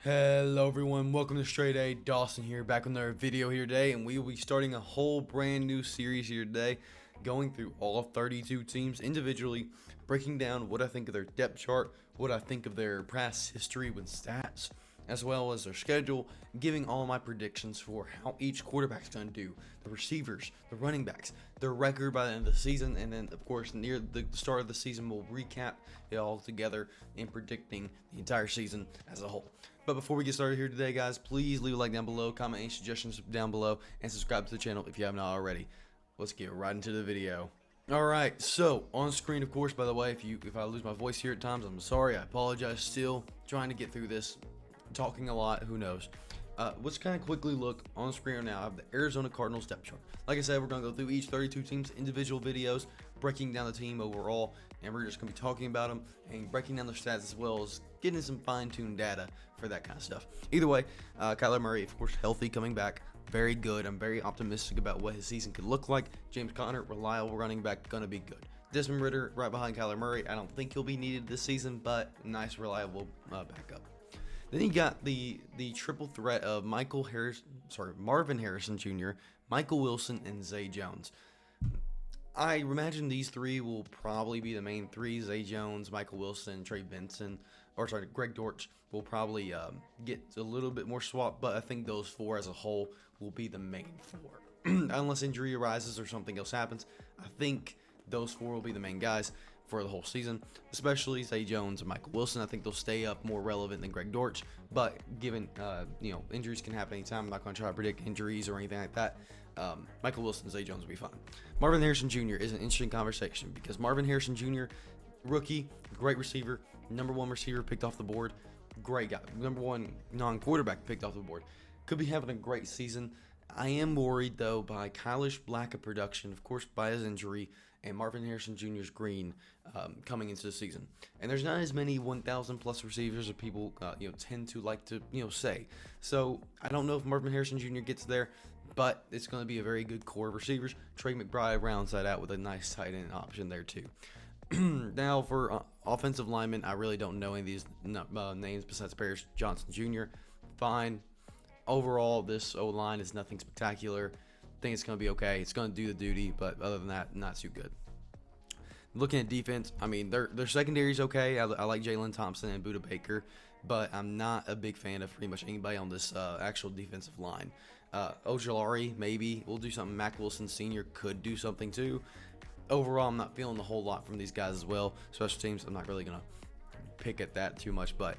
Hello everyone, welcome to StraightA. Dawson here, back with another video here today, and we will be starting a whole brand new series here today, going through all 32 teams individually, breaking down what I think of their depth chart, what I think of their past history with stats, as well as their schedule, giving all my predictions for how each quarterback's going to do, the receivers, the running backs, their record by the end of the season, and then of course near the start of the season we'll recap it all together in predicting the entire season as a whole. But before we get started here today, guys, please leave a like down below, comment any suggestions down below, and subscribe to the channel if you have not already. Let's get right into the video. Alright, so on screen, of course, by the way, if I lose my voice here at times, I'm sorry, I apologize. Still trying to get through this, talking a lot, who knows. Let's kind of quickly look on screen right now. I have the Arizona Cardinals depth chart. Like I said, we're going to go through each 32 teams individual videos, breaking down the team overall, and we're just going to be talking about them and breaking down their stats as well as getting some fine-tuned data for that kind of stuff. Either way, Kyler Murray, of course, healthy, coming back, very good. I'm very optimistic about what his season could look like. James Conner, reliable running back, going to be good. Desmond Ridder, right behind Kyler Murray. I don't think he'll be needed this season, but nice, reliable backup. Then you got the triple threat of Marvin Harrison Jr., Michael Wilson, and Zay Jones. I imagine these three will probably be the main three. Zay Jones, Michael Wilson, Greg Dortch will probably get a little bit more swap, but I think those four as a whole will be the main four. Unless injury arises or something else happens, I think those four will be the main guys for the whole season, especially Zay Jones and Michael Wilson. I think they'll stay up more relevant than Greg Dortch, but given injuries can happen anytime, I'm not going to try to predict injuries or anything like that. Michael Wilson and Zay Jones will be fine. Marvin Harrison Jr. is an interesting conversation because Marvin Harrison Jr., rookie, great receiver, number one receiver picked off the board, great guy, number one non-quarterback picked off the board, could be having a great season. I am worried though by Kyler's lack of production, of course by his injury, and Marvin Harrison Jr.'s green coming into the season. And there's not as many 1,000 plus receivers as people tend to like to say. So I don't know if Marvin Harrison Jr. gets there, but it's going to be a very good core of receivers. Trey McBride rounds that out with a nice tight end option there too. Now for offensive linemen, I really don't know any of these names besides Paris Johnson Jr. Fine. Overall, this O-line is nothing spectacular. I think it's going to be okay. It's going to do the duty, but other than that, not too good. Looking at defense, I mean, their secondary is okay. I like Jalen Thompson and Budda Baker, but I'm not a big fan of pretty much anybody on this actual defensive line. Ojulari, maybe. We'll do something. Mac Wilson Sr. could do something too. Overall, I'm not feeling a whole lot from these guys as well. Special teams, I'm not really going to pick at that too much, but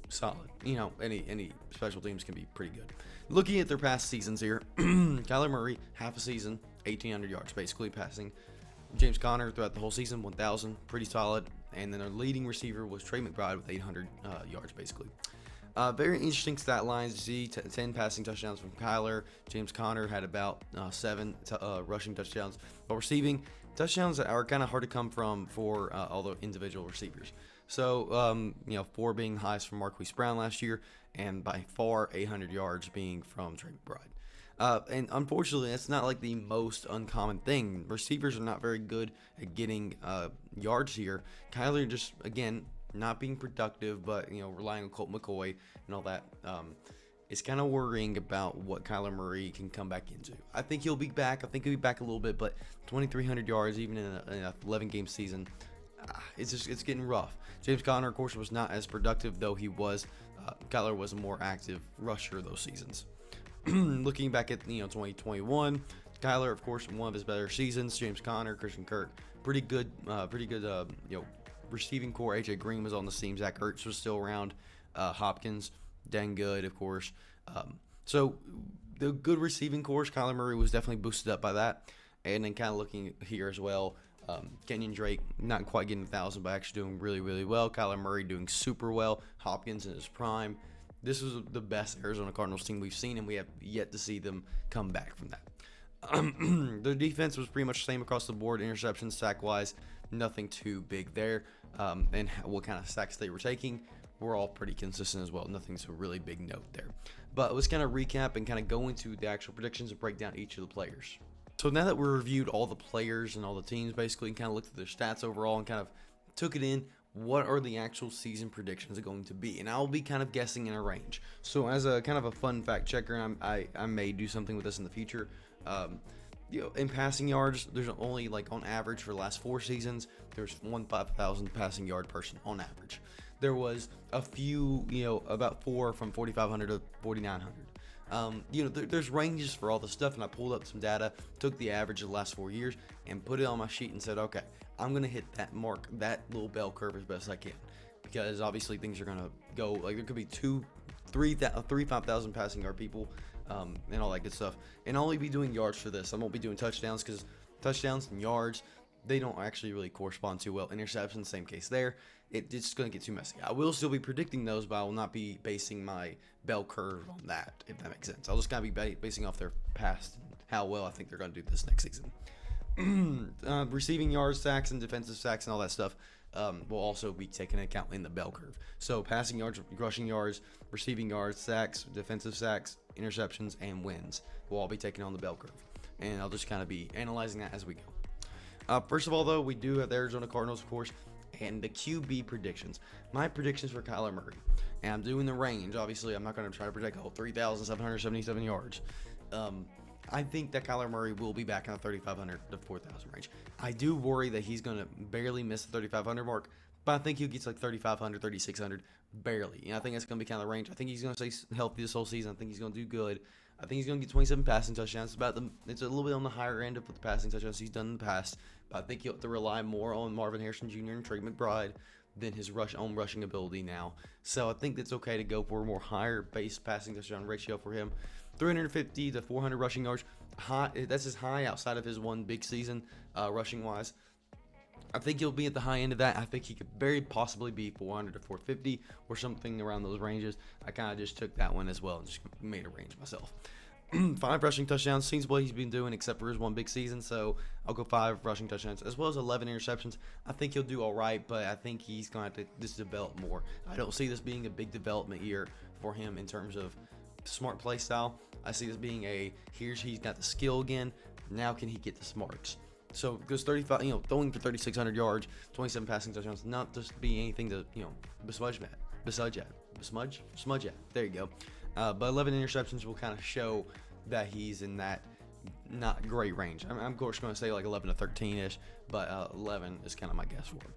solid. Any special teams can be pretty good. Looking at their past seasons here, Kyler Murray, half a season, 1,800 yards, basically passing. James Conner throughout the whole season, 1,000, pretty solid. And then their leading receiver was Trey McBride with 800 yards, basically. Very interesting stat lines. You see 10 passing touchdowns from Kyler. James Conner had about 7 rushing touchdowns. But receiving touchdowns are kind of hard to come from for all the individual receivers. So, 4 being highest from Marquise Brown last year, and by far 800 yards being from Trey McBride. And unfortunately, it's not like the most uncommon thing. Receivers are not very good at getting yards here. Kyler just, again, not being productive, but, relying on Colt McCoy and all that. It's kind of worrying about what Kyler Murray can come back into. I think he'll be back. I think he'll be back a little bit, but 2,300 yards, even in an 11-game season, it's getting rough. James Conner, of course, was not as productive, though he was. Kyler was a more active rusher those seasons. Looking back at 2021, Kyler, of course, one of his better seasons. James Conner, Christian Kirk, pretty good receiving core. AJ Green was on the team. Zach Ertz was still around. Hopkins, dang good, of course. So the good receiving core, Kyler Murray was definitely boosted up by that. And then kind of looking here as well, Kenyon Drake not quite getting 1,000, but actually doing really, really well. Kyler Murray doing super well. Hopkins in his prime. This was the best Arizona Cardinals team we've seen, and we have yet to see them come back from that. Their defense was pretty much the same across the board. Interceptions, sack-wise, nothing too big there. And what kind of sacks they were taking were all pretty consistent as well. Nothing's a really big note there. But let's kind of recap and kind of go into the actual predictions and break down each of the players. So now that we reviewed all the players and all the teams, basically, and kind of looked at their stats overall and kind of took it in, what are the actual season predictions going to be, and I'll be kind of guessing in a range. So as a kind of a fun fact checker, and I may do something with this in the future. In passing yards, there's only like on average for the last 4 seasons, there's 5,000 passing yard person on average. There was a few, about 4 from 4,500 to 4,900. There's ranges for all the stuff, and I pulled up some data, took the average of the last 4 years, and put it on my sheet and said, okay, I'm gonna hit that mark, that little bell curve as best I can, because obviously things are gonna go like there could be 5,000 passing yard people, and all that good stuff. And I'll only be doing yards for this. I won't be doing touchdowns because touchdowns and yards, they don't actually really correspond too well. Interceptions, same case there. It's just going to get too messy. I will still be predicting those, but I will not be basing my bell curve on that, if that makes sense. I'll just kind of be basing off their past and how well I think they're going to do this next season. Receiving yards, sacks, and defensive sacks and all that stuff will also be taken into account in the bell curve. So passing yards, rushing yards, receiving yards, sacks, defensive sacks, interceptions, and wins will all be taken on the bell curve. And I'll just kind of be analyzing that as we go. First of all, though, we do have the Arizona Cardinals, of course, and the QB predictions. My predictions for Kyler Murray. And I'm doing the range. Obviously, I'm not going to try to predict 3,777 yards. I think that Kyler Murray will be back in the 3,500 to 4,000 range. I do worry that he's going to barely miss the 3,500 mark, but I think he'll get to like 3,500, 3,600, barely. And I think that's going to be kind of the range. I think he's going to stay healthy this whole season. I think he's going to do good. I think he's going to get 27 passing touchdowns. It's a little bit on the higher end of the passing touchdowns he's done in the past, but I think he'll have to rely more on Marvin Harrison Jr. and Trey McBride than his own rushing ability now. So I think it's okay to go for a more higher base passing touchdown ratio for him. 350 to 400 rushing yards. That's his high outside of his one big season, rushing wise. I think he'll be at the high end of that. I think he could very possibly be 400 to 450 or something around those ranges. I kind of just took that one as well and just made a range myself. 5 rushing touchdowns seems what he's been doing except for his one big season, so I'll go 5 rushing touchdowns as well as 11 interceptions. I think he'll do all right, but I think he's going to have to just develop more. I don't see this being a big development year for him in terms of smart play style. I see this being he's got the skill again. Now can he get the smarts? So it goes 35, throwing for 3,600 yards, 27 passing touchdowns, not just be anything to, besmudge at. There you go. But 11 interceptions will kind of show that he's in that not great range. I'm of course going to say like 11 to 13-ish, but 11 is kind of my guess for him.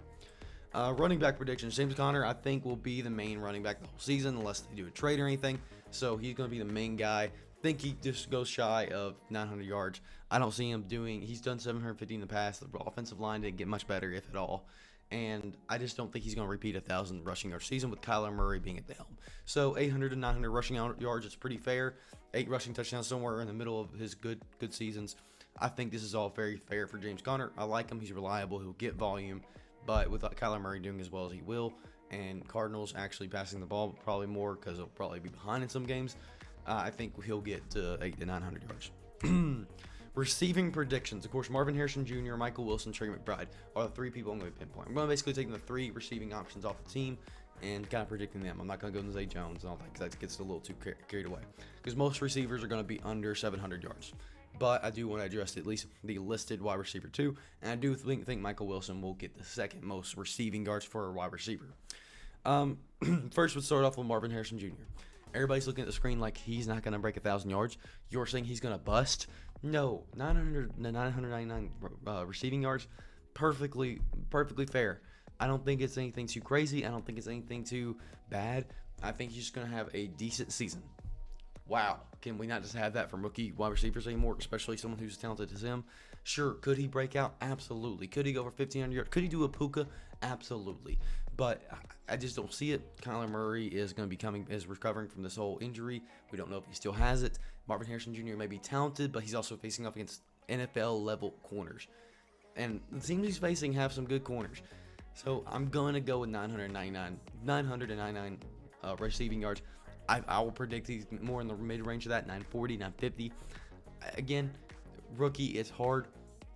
Running back predictions. James Conner, I think, will be the main running back the whole season unless they do a trade or anything. So he's going to be the main guy. I think he just goes shy of 900 yards. I don't see him he's done 750 in the past. The offensive line didn't get much better, if at all. And I just don't think he's going to repeat 1,000 rushing yard season with Kyler Murray being at the helm. So 800 to 900 rushing yards is pretty fair. 8 rushing touchdowns somewhere in the middle of his good seasons. I think this is all very fair for James Conner. I like him. He's reliable. He'll get volume. But with Kyler Murray doing as well as he will, and Cardinals actually passing the ball probably more because he'll probably be behind in some games, I think he'll get to 800 to 900 yards. Receiving predictions. Of course, Marvin Harrison Jr., Michael Wilson, Trey McBride are the 3 people I'm going to pinpoint. I'm going to basically take the 3 receiving options off the team and kind of predicting them. I'm not going to go into Zay Jones and all that because that gets a little too carried away. Because most receivers are going to be under 700 yards. But I do want to address at least the listed wide receiver 2. And I do think Michael Wilson will get the second most receiving yards for a wide receiver. First, we'll start off with Marvin Harrison Jr. Everybody's looking at the screen like he's not going to break 1,000 yards. You're saying he's going to bust? No, 999 receiving yards, perfectly fair. I don't think it's anything too crazy. I don't think it's anything too bad. I think he's just going to have a decent season. Wow, can we not just have that from rookie wide receivers anymore, especially someone who's as talented as him? Sure, could he break out? Absolutely. Could he go for 1,500 yards? Could he do a puka? Absolutely. But I just don't see it. Kyler Murray is going to be recovering from this whole injury. We don't know if he still has it. Marvin Harrison Jr. may be talented, but he's also facing off against NFL-level corners. And the teams he's facing have some good corners. So I'm going to go with 999 receiving yards. I will predict he's more in the mid-range of that, 940, 950. Again, rookie, it's hard.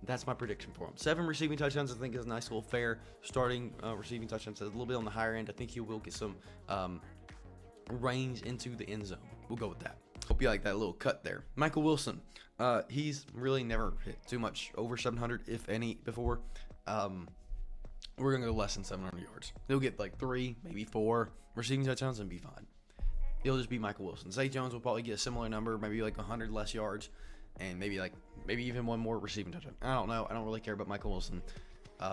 That's my prediction for him. 7 receiving touchdowns, I think, is a nice little fair starting receiving touchdowns. A little bit on the higher end. I think he will get some range into the end zone. We'll go with that. Hope you like that little cut there. Michael Wilson, he's really never hit too much over 700, if any, before. we're going to go less than 700 yards. He'll get like 3, maybe 4 receiving touchdowns and be fine. He'll just be Michael Wilson. Zay Jones will probably get a similar number, maybe like 100 less yards, and maybe even one more receiving touchdown. I don't know. I don't really care about Michael Wilson.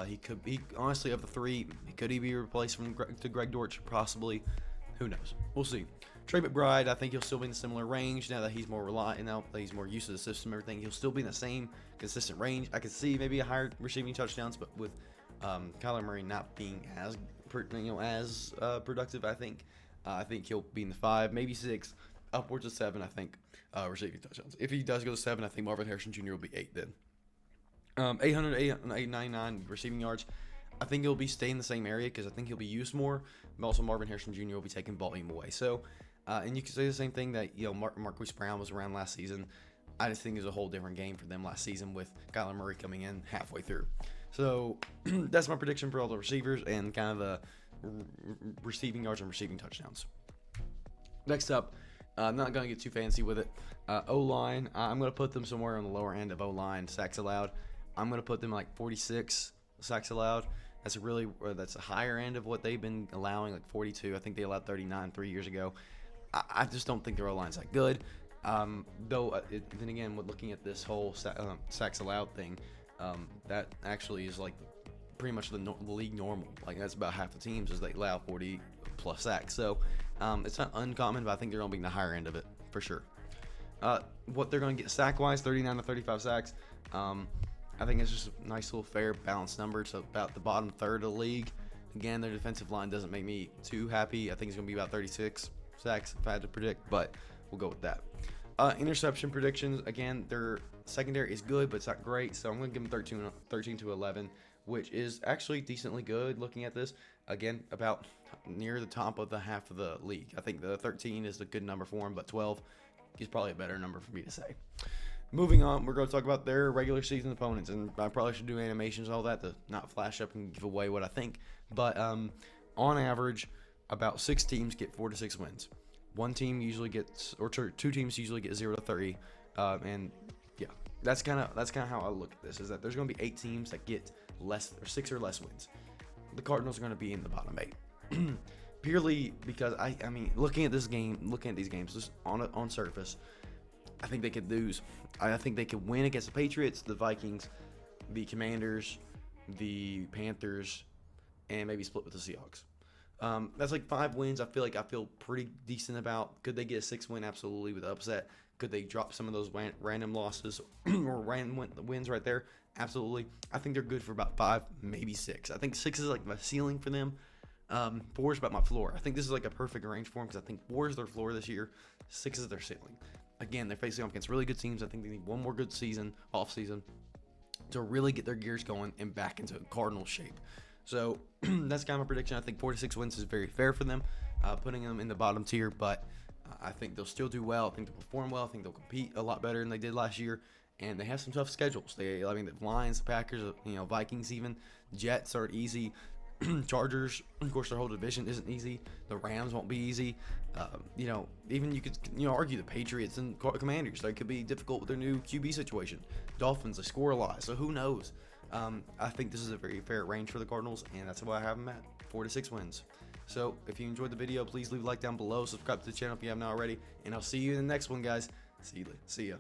He could be, honestly, of the 3, could he be replaced to Greg Dortch? Possibly. Who knows? We'll see. Trey McBride, I think he'll still be in a similar range now that he's more reliant, now that he's more used to the system, everything. He'll still be in the same consistent range. I could see maybe a higher receiving touchdowns, but with Kyler Murray not being as productive, I think he'll be in the 5, maybe 6, upwards of 7. I think receiving touchdowns. If he does go to 7, I think Marvin Harrison Jr. will be 8 then. 899 receiving yards. I think he'll be staying in the same area because I think he'll be used more. But also Marvin Harrison Jr. will be taking volume away. So, and you can say the same thing that Marquise Brown was around last season. I just think it was a whole different game for them last season with Kyler Murray coming in halfway through. So that's my prediction for all the receivers and kind of the receiving yards and receiving touchdowns. Next up, I'm not going to get too fancy with it. O-line, I'm going to put them somewhere on the lower end of O-line sacks allowed. I'm going to put them like 46 sacks allowed. That's a higher end of what they've been allowing, like 42. I think they allowed 39 3 years ago. I just don't think their O-line's that good. Then again, with looking at this whole sacks allowed thing, that actually is like pretty much the league normal. Like that's about half the teams is they allow 40 plus sacks. So it's not uncommon, but I think they're going to be in the higher end of it for sure. What they're going to get sack-wise, 39 to 35 sacks. I think it's just a nice little fair balanced number. It's about the bottom third of the league. Again, their defensive line doesn't make me too happy. I think it's going to be about 36 sacks if I had to predict, but we'll go with that. Interception predictions, again, their secondary is good, but it's not great, so I'm going to give them 13 to 11, which is actually decently good looking at this. Again, about near the top of the half of the league. I think the 13 is a good number for them, but 12 is probably a better number for me to say. Moving on, we're going to talk about their regular season opponents, and I probably should do animations and all that to not flash up and give away what I think. But on average, about 6 teams get 4 to 6 wins. One team usually gets, or 2 teams usually get 0 to 30, and yeah, that's kind of how I look at this. Is that there's going to be 8 teams that get less or 6 or less wins. The Cardinals are going to be in the bottom 8, purely because I mean, looking at these games, just on surface, I think they could lose. I think they could win against the Patriots, the Vikings, the Commanders, the Panthers, and maybe split with the Seahawks. That's like 5 wins. I feel pretty decent about. Could they get a 6th win? Absolutely, with upset. Could they drop some of those random losses or random wins right there? Absolutely. I think they're good for about 5, maybe 6. I think 6 is like my ceiling for them. 4 is about my floor. I think this is like a perfect range for them because I think 4 is their floor this year. 6 is their ceiling. Again, they're facing off against really good teams. I think they need one more good off season, to really get their gears going and back into Cardinal shape. So that's kind of my prediction. I think 4 to 6 wins is very fair for them, putting them in the bottom tier. But I think they'll still do well. I think they'll perform well. I think they'll compete a lot better than they did last year. And they have some tough schedules. The Lions, the Packers, Vikings, even Jets aren't easy. Chargers, of course, their whole division isn't easy. The Rams won't be easy. Even you could argue the Patriots and Commanders. They could be difficult with their new QB situation. Dolphins, they score a lot, so who knows? I think this is a very fair range for the Cardinals, and that's why I have them at 4 to 6 wins. So if you enjoyed the video, please leave a like down below. Subscribe to the channel if you haven't already, and I'll see you in the next one, guys. See ya.